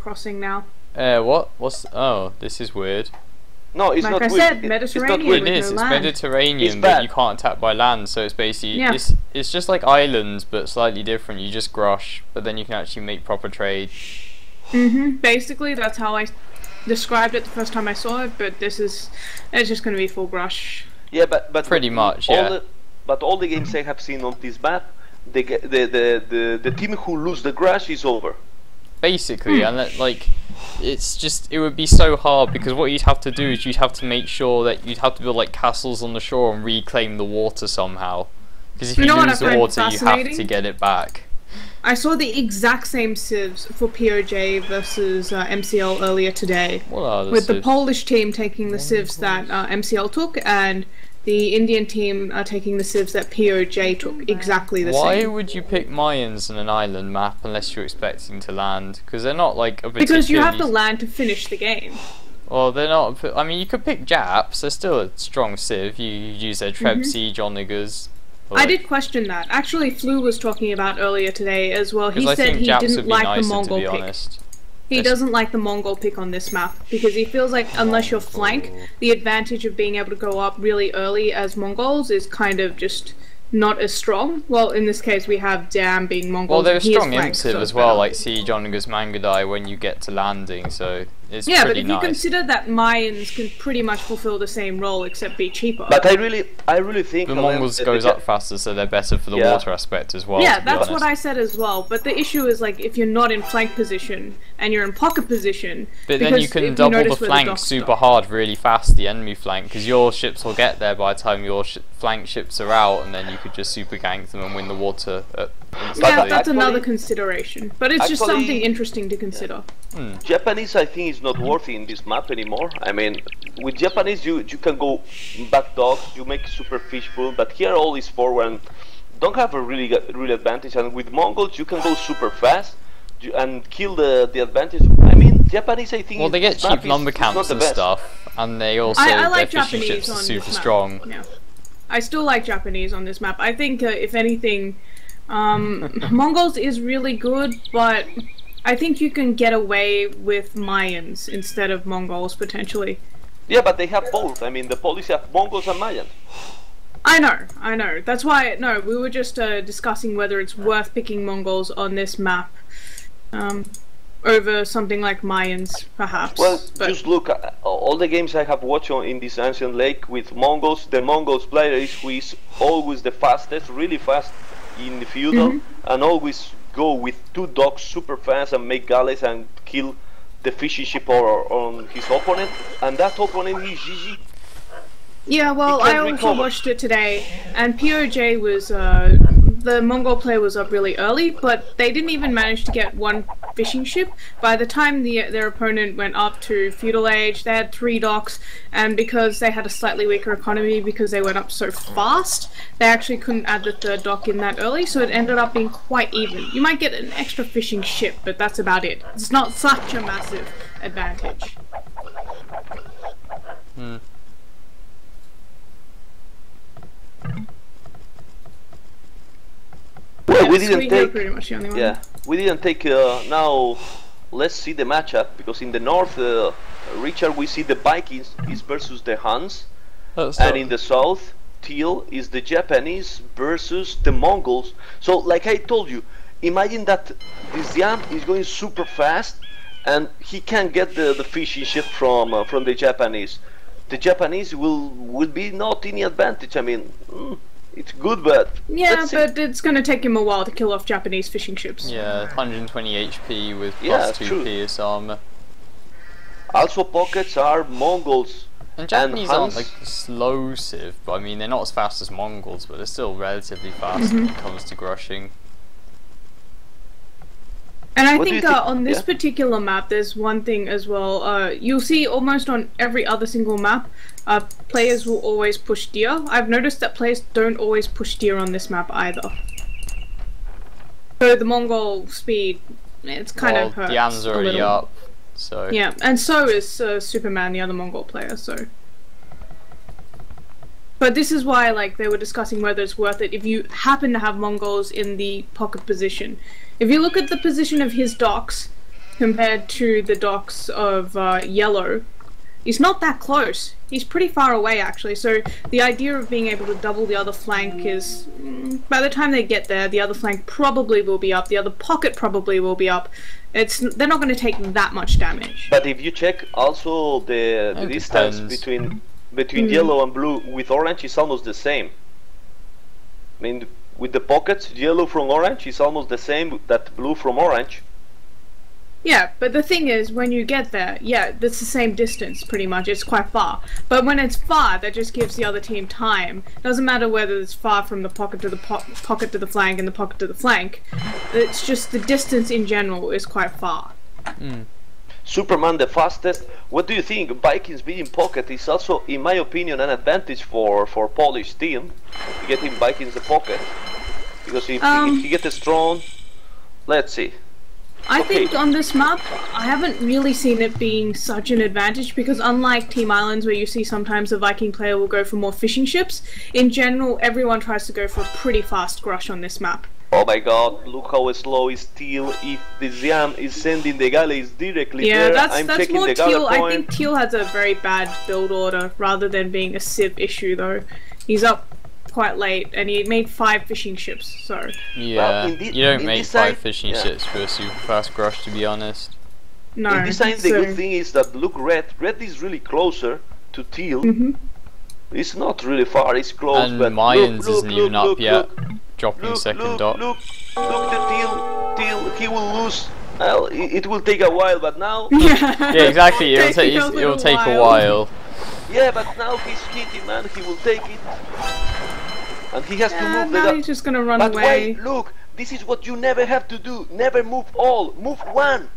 crossing now. What? Oh, this is weird. No, it's like not I weird. said, Mediterranean. It is. No It's land. Mediterranean, It's but bad. you can't attack by land. So it's basically Yeah. it's just like islands, but slightly different. You just grush, but then you can actually make proper trade. Basically, that's how I described it the first time I saw it. But it's just going to be full grush. Yeah, but Pretty much, all yeah. But all the games I have seen on this map, the team who lose the grass is over. Basically, and it would be so hard because what you'd have to do is you'd have to make sure that you'd have to build like castles on the shore and reclaim the water somehow. Because if you know what lose I the find water, you have to fascinating? get it back. I saw the exact same civs for POJ versus MCL earlier today, What are the with the civs? Polish team taking the civs that MCL took, and the Indian team taking the civs that POJ took. Exactly the Why same. would you pick Mayans on an island map unless you're expecting to land? Because they're not like a Because you have to particularly- land to finish the game. Well, they're not. I mean, you could pick Japs. They're still a strong civ. You use their Treb siege on niggers. I did question that. Actually, Flu was talking about earlier today as well. He I said think he Japs didn't would be like nicer, the Mongol to be pick. honest. He doesn't like the Mongol pick on this map because he feels like unless you're flank, the advantage of being able to go up really early as Mongols is kind of just not as strong. Well, in this case, we have Dam being Mongols. Well, they're a and he is strong flank, imp so as it's well, better. like Siege on Nigger's Mangadai when you get to landing, so it's Yeah, but pretty if nice. you consider that Mayans can pretty much fulfill the same role except be cheaper. But I really think The Mongols goes up faster, so they're better for the Yeah. water aspect as well. yeah, to be that's honest. what I said as well. But the issue is like if you're not in flank position and you're in pocket position. But then you because can if double notice the where flank docks super stop. hard really fast, the enemy flank, because your ships will get there by the time your flank ships are out, and then you could just super gank them and win the water Yeah, instantly. that's another Actually- consideration. But it's just actually- something interesting to consider. Japanese, I think, is not worthy in this map anymore. I mean, with Japanese, you can go back dogs, you make super fishbowl, but here all is forward and don't have a real advantage. And with Mongols, you can go super fast and kill the advantage. I mean, Japanese, I think. Well, they get this map cheap lumber is not camps the and best. stuff, and they also I their like fishing Japanese ships are on super this map. strong. Yeah. I still like Japanese on this map. I think, if anything, Mongols is really good, but I think you can get away with Mayans instead of Mongols, potentially. Yeah, but they have both. I mean, the Polish have Mongols and Mayans. I know. That's why, no, we were just discussing whether it's worth picking Mongols on this map over something like Mayans, perhaps. Well, but just look, all the games I have watched in this ancient lake with Mongols, the Mongols player is who is always the fastest, really fast in the feudal, and always go with 2 dogs super fast and make galleys and kill the fishing ship or on his opponent, and that opponent is GG. yeah, well, He I can't also recover. watched it today, and POJ was, the Mongol player was up really early, but they didn't even manage to get 1 fishing ship. By the time their opponent went up to feudal age, they had 3 docks, and because they had a slightly weaker economy because they went up so fast, they actually couldn't add the 3rd dock in that early, so it ended up being quite even. You might get an extra fishing ship, but that's about it. It's not such a massive advantage. Well, we So didn't you're take. pretty much the only one. Yeah, we didn't take. Now, let's see the matchup because in the north, Richard, we see the Vikings is versus the Huns, and in the south, Teal is the Japanese versus the Mongols. So, like I told you, imagine that this Yam is going super fast, and he can get the fishing ship from the Japanese. The Japanese will be not any advantage. I mean. It's good, but Yeah, let's see. but it's going to take him a while to kill off Japanese fishing ships. Yeah, 120 HP with Yeah, plus 2 true. pierce armor. Also, pockets are Mongols. And Japanese aren't Huns- like slow civ, but I mean they're not as fast as Mongols, but they're still relatively fast when it comes to grushing. And I What do think you think? on this Yeah. particular map, there's one thing as well. You'll see almost on every other single map, players will always push deer. I've noticed that players don't always push deer on this map either. So the Mongol speed, it's kind Well, of hurts Dian's a already little. up, so Yeah, and so is Superman, the other Mongol player. So. But this is why, like, they were discussing whether it's worth it if you happen to have Mongols in the pocket position. If you look at the position of his docks, compared to the docks of yellow, he's not that close. He's pretty far away actually, so the idea of being able to double the other flank is, by the time they get there, the other flank probably will be up, the other pocket probably will be up. They're not going to take that much damage. But if you check also the distance between yellow and blue with orange is almost the same. I mean, with the pockets, yellow from orange is almost the same that blue from orange. Yeah, but the thing is, when you get there, yeah, it's the same distance, pretty much. It's quite far. But when it's far, that just gives the other team time. Doesn't matter whether it's far from the pocket to the pocket to the flank and the pocket to the flank. It's just the distance in general is quite far. Superman the fastest. What do you think? Vikings being pocket is also, in my opinion, an advantage for Polish team. Getting Vikings the pocket. Because if he gets strong, let's see. I think on this map, I haven't really seen it being such an advantage because unlike Team Islands where you see sometimes a Viking player will go for more fishing ships, in general everyone tries to go for a pretty fast grush on this map. Oh my god, look how slow is Teal. If the Xian is sending the galleys directly there, that's checking more the Teal. point. I think Teal has a very bad build order rather than being a civ issue though. He's up quite late and he made 5 fishing ships, so... Yeah, you don't make 5 fishing ships for a super fast grush, to be honest. No. In this side, the good thing is that look, Red is really closer to Teal. It's not really far, it's close, and but Mayans isn't even up yet, dropping second dock. Look the Teal, he will lose. Well, it will take a while, but now... Yeah, exactly, it'll take a while. Yeah, but now he's hitting, man, he will take it. And he has to move now he's just gonna run away. But wait, look, this is what you never have to do. Never move all, move one.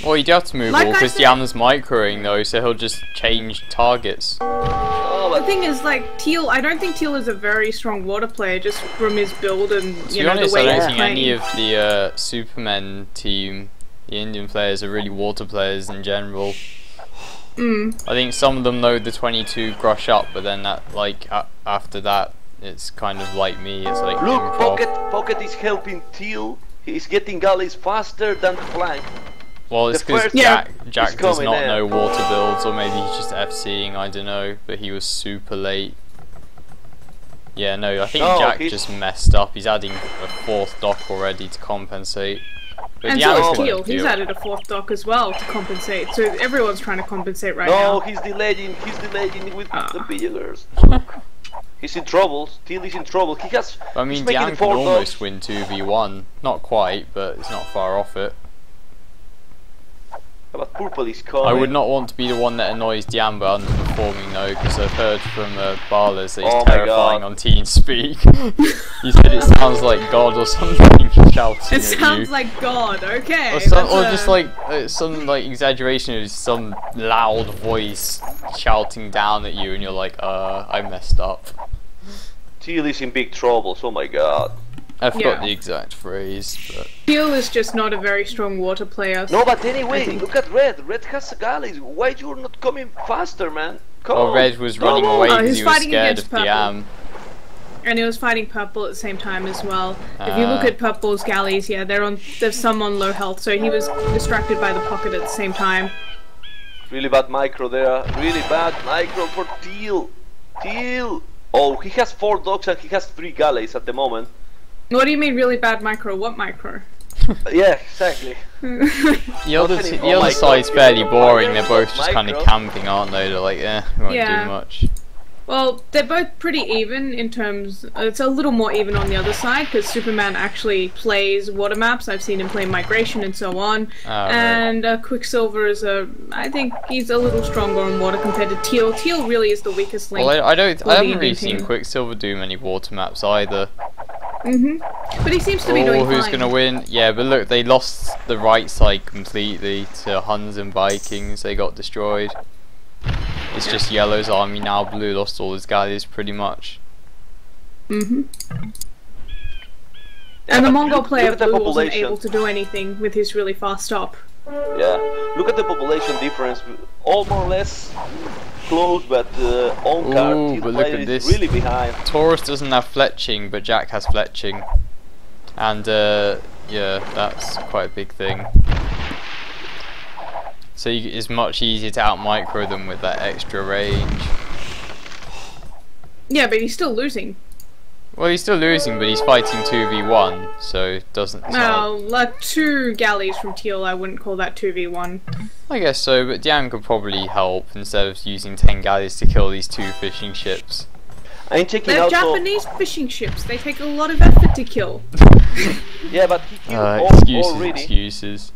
Well, you do have to move all because Diana's microing though, so he'll just change targets. The thing is, like, Teal, I don't think Teal is a very strong water player just from his build and, you know, the way he's playing. I don't think any of the Supermen team, the Indian players, are really water players in general. I think some of them know the 22 grush up, but then that, like, after that, it's kind of like me, it's like look, improv. Pocket is helping Teal. He's getting galleys faster than the flank. Well, it's because Jack does not know water builds, or maybe he's just FCing, I don't know, but he was super late. Yeah, no, I think Jack just messed up. He's adding a 4th dock already to compensate. But and so is Teal. He's added a 4th dock as well to compensate. So everyone's trying to compensate right now. No, he's delaying with the pillagers. He's in trouble. Teal is in trouble. He has. I mean, Diane can almost win 2v1. Not quite, but it's not far off it. But purple is coming. I would not want to be the one that annoys Diane by underperforming though, because I've heard from Barlas that he's terrifying on TeamSpeak. He said it sounds like God or something shouting at you. It sounds like God, okay. Or just like some like exaggeration of some loud voice shouting down at you, and you're like, I messed up. Teal is in big trouble. Oh my god. I forgot the exact phrase, but... Teal is just not a very strong water player. No, but anyway, look at Red. Red has galleys. Why you're not coming faster, man? Come on. Red was running away because he was scared of Diam. And he was fighting purple at the same time as well. If you look at purple's galleys, yeah, there's some on low health, so he was distracted by the pocket at the same time. Really bad micro there. Really bad micro for Teal. Teal. Oh, he has 4 docks and he has 3 galleys at the moment. What do you mean really bad micro? What micro? Yeah, exactly. The other side's fairly boring. They're both just kind of camping, aren't they? They're like, we won't do much. Well, they're both pretty even in terms... it's a little more even on the other side, because Superman actually plays water maps. I've seen him play Migration and so on. And Quicksilver is I think he's a little stronger on water compared to Teal. Teal really is the weakest link. Well, I haven't really seen Quicksilver do many water maps either. But he seems to be doing fine. Who's gonna win? Yeah, but look, they lost the right side completely to Huns and Vikings. They got destroyed. It's just Yellow's army now. Blue lost all his galleys pretty much. And the Mongol player Blue wasn't able to do anything with his really fast stop. Yeah, look at the population difference. All more or less close, but on card, but look at this. Really behind. Taurus doesn't have fletching, but Jack has fletching, and yeah, that's quite a big thing. So it's much easier to out-micro them with that extra range. Yeah, but he's still losing. Well, he's still losing, but he's fighting 2v1, so it doesn't... No, like 2 galleys from Teal, I wouldn't call that 2v1. I guess so, but Dian could probably help instead of using 10 galleys to kill these 2 fishing ships. They're Japanese fishing ships, they take a lot of effort to kill. Yeah, but he killed already. Excuses.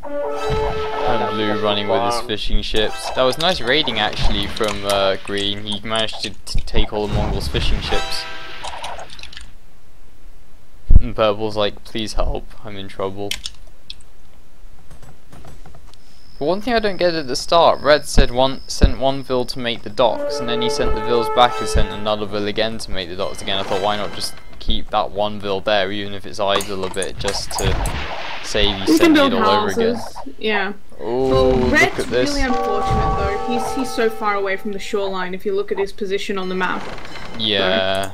And Blue running with his fishing ships. That was nice raiding actually from Green. He managed to take all the Mongols' fishing ships. And Purple's like, please help, I'm in trouble. But one thing I don't get at the start, Red said sent one vill to make the docks, and then he sent the vills back and sent another vill again to make the docks again. I thought, why not just keep that one vill there, even if it's idle a bit, just to save you sending it all over again. Yeah. Oh, well, Red's look at this. Really unfortunate though. He's so far away from the shoreline if you look at his position on the map. Yeah,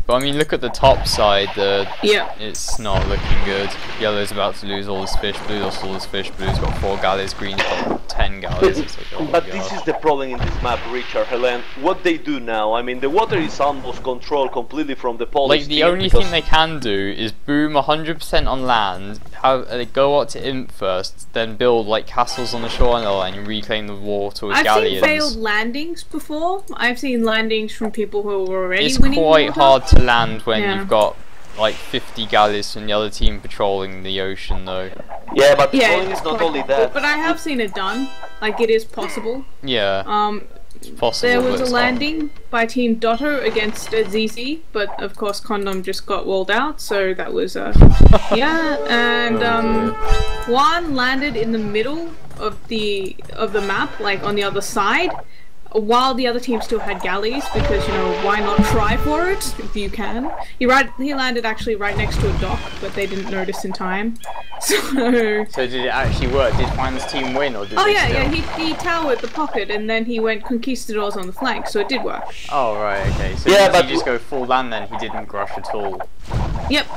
but I mean, look at the top side. It's not looking good. Yellow's about to lose all his fish. Blue lost all his fish. Blue's got 4 galleys. Green's got 10 galleys. It's like, oh but this is the problem in this map, Richard, Helen. What they do now? I mean, the water is almost controlled completely from the Polish. Like the only thing they can do is boom 100% on land. They go out to Imp first, then build like castles on the shoreline and reclaim the water with galleons. I've seen failed landings before. I've seen landings from people who were already it's winning quite water. hard to land when you've got like 50 galleys from the other team patrolling the ocean though. Yeah, but patrolling is not only that. But I have seen it done. Like it is possible. Yeah. It's possible. There was a landing by Team Dotto against ZZ, but of course Condom just got walled out, so that was yeah. And one landed in the middle of the map, like on the other side, while the other team still had galleys, because, you know, why not try for it if you can. He landed actually right next to a dock, but they didn't notice in time. So did it actually work? Did Juan's team win, or did he towered the pocket and then he went conquistadors on the flank, so it did work. Oh right, okay. So yeah, did he just go full land then? He didn't grush at all. Yep.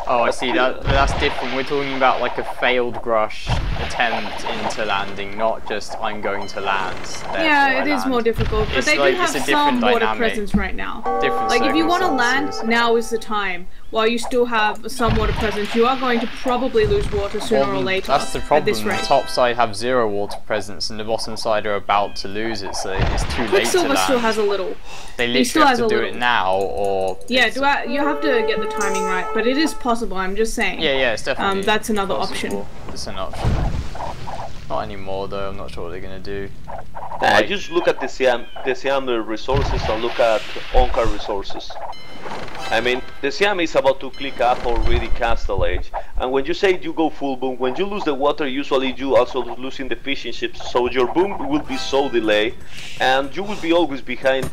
Oh, I see. That's different. We're talking about like a failed grush attempt into landing, not just I'm going to land. Yeah, it is more difficult, but they do have some water presence right now. Like if you want to land, now is the time. While you still have some water presence, you are going to probably lose water sooner or later. That's the problem. The top side have 0 water presence, and the bottom side are about to lose it, so it's too late to land. Quicksilver still has a little. They literally have to do it now, or yeah, you have to get the timing right, but it is possible. I'm just saying. Yeah, it's definitely. That's another possible. option. It's an option. Not anymore though. I'm not sure what they're gonna do. Just look at the Siam resources and look at Onkar resources. I mean, the Siam is about to click up already Castle Age, and when you say you go full boom, when you lose the water, usually you also losing the fishing ships, so your boom will be so delayed, and you will be always behind.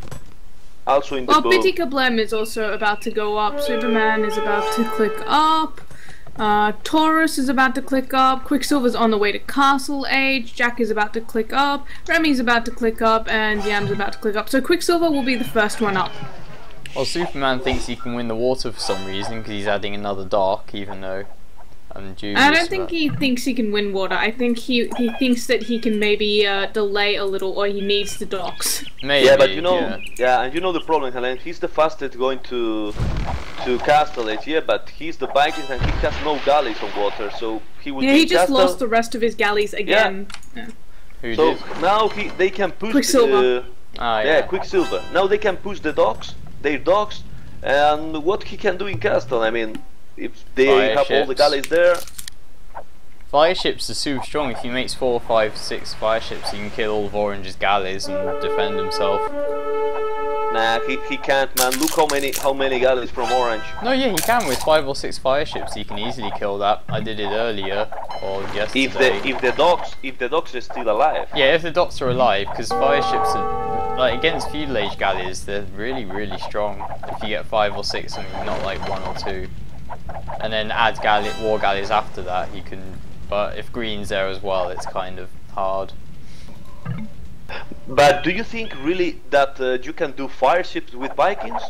Also in the boom. Bitty Kablem is also about to go up. Superman is about to click up. Taurus is about to click up. Quicksilver's on the way to Castle Age. Jack is about to click up. Remy's about to click up, and Yam's about to click up. So Quicksilver will be the first one up. Well, Superman thinks he can win the water for some reason because he's adding another dock, even though I'm dubious. I don't think he thinks he can win water. I think he thinks that he can maybe delay a little, or he needs the docks. Maybe. Yeah, but you know, and you know the problem, Helen. He's the fastest going to Castle Age. Yeah, but he's the Vikings and he has no galleys on water, so he would. Yeah, he just lost the rest of his galleys again. Yeah. Who so did? now they can push Quicksilver. Quicksilver. Now they can push their docks, and what he can do in Castle. I mean, if they have all the galleys there. Fire ships are super strong. If he makes 4, 5, 6 fire ships, he can kill all of Orange's galleys and defend himself. Nah, he can't, man. Look how many galleys from Orange. No, yeah, he can with 5 or 6 fire ships. He can easily kill that. I did it earlier or yesterday. If the docks are still alive. Yeah, if the docks are alive, because fire ships are like against feudal age galleys. They're really, really strong. If you get 5 or 6, I mean, not like 1 or 2, and then add war galleys after that, you can. But if Green's there as well, it's kind of hard. But do you think really that you can do fire ships with Vikings?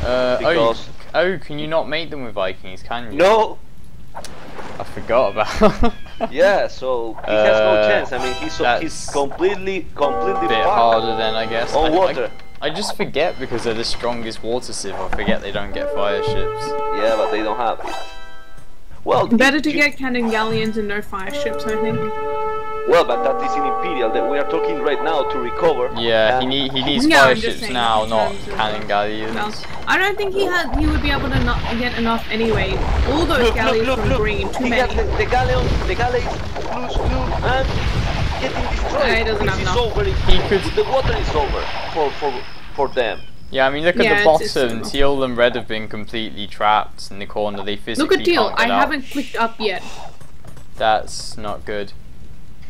Can you not make them with Vikings, can you? No! I forgot about Yeah, so he has no chance. I mean, he's completely bit harder then, I guess. On water. I just forget because they're the strongest water civ. I forget they don't get fire ships. Yeah, but they don't have it. Well, better to get cannon galleons and no fire ships, I think. Well, but that is in Imperial that we are talking right now to recover. Yeah, he needs fire ships now, not cannon galleons. No, I don't think he would be able to not get enough anyway. All those galleons from green, too many. The galleys, blue, and getting destroyed. He doesn't have enough. Over. The water is over for them. Yeah, I mean, look at the bottom. Teal and red have been completely trapped in the corner. They physically look at Teal. can't get I out. haven't clicked up yet. That's not good.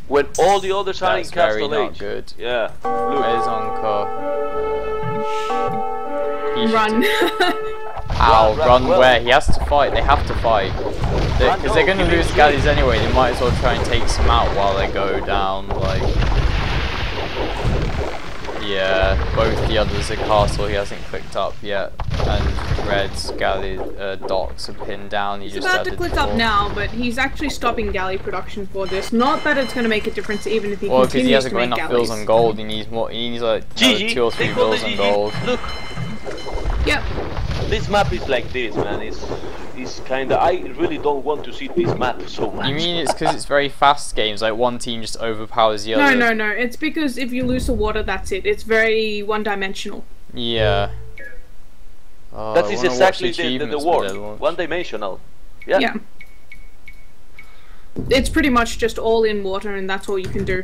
When all the others are in Castle very not Age. good. Yeah. Where's Encore? Run. Ow, run where? He has to fight. They have to fight. Because they're going to lose galleys anyway. They might as well try and take some out while they go down. Like, yeah, both the others at castle he hasn't clicked up yet, and red's galley docks are pinned down. He's about to click up now, but he's actually stopping galley production for this. Not that it's going to make a difference even if he continues to make galleys. Well, because he hasn't got enough bills on gold. He needs more. He needs like 2 or 3 bills on gold. Look. Yep. This map is like this, man. It's kinda. I really don't want to see this map so much. You mean it's because it's very fast games? Like one team just overpowers the other? No. It's because if you lose the water, that's it. It's very one-dimensional. Yeah. That is exactly the word. One-dimensional. Yeah. It's pretty much just all in water, and that's all you can do.